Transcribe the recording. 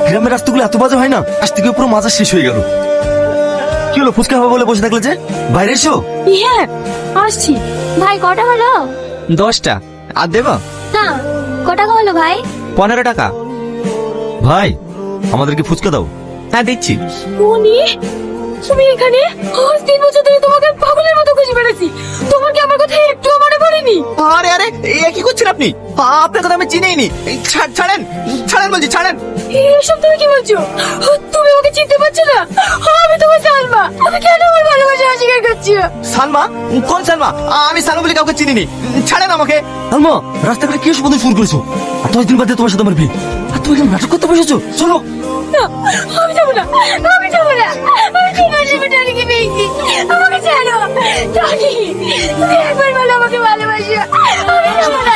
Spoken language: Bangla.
গ্রামের রাস্তাগুলো এত বাজে হয় না, আজ থেকে পুরো মাজা শেষ হয়ে গেল। কি হলো, ফুচকা হবে বলে বসে থাকলে যে? বাইরে এসো। হ্যাঁ আসছি। ভাই কটা হলো? 10টা। আর দেবো? না, কটা হলো ভাই? 15 টাকা। ভাই আমাদেরকে ফুচকা দাও। হ্যাঁ দিচ্ছি। মনি, তুমি এখানে? আজ 3 বছর ধরে তোমাকে পাগলের মতো খুঁজে বেড়াচ্ছি। তোমার কি আমার কথা একটু মনে পড়েনি? আরে আরে এ কি করছেন আপনি? আপনার কথা আমি চিনিই নি। ছাড়েন ছাড়েন বলছি, ছাড়েন। এসব তুমি কি বলছো? তুমি ওকে চিনতে পারছো না? আমি তোমার সালমা। তুমি কেন আমার ভালোবাসা অস্বীকার করছো? সালমা? কোন সালমা? আমি সালমা বলে কাউকে চিনিনি। ছাড়েন আমাকে। আলমা, রাস্তাঘাটে কি এসব বন্ধু ফোন করেছো? আর 10 দিন বাদে তোমার সাথে আমার বিয়ে, আর তুমি এখানে নাটক করতে বসেছো? চলো। না, আমি যাবো না। আমি যাবো না। আমি ঠিক আছে, আমি ডানিকে পেয়েছি। আমাকে ছাড়ো। ডানি, তুমি একবার বলো আমাকে ভালোবাসো। আমি যাবো না।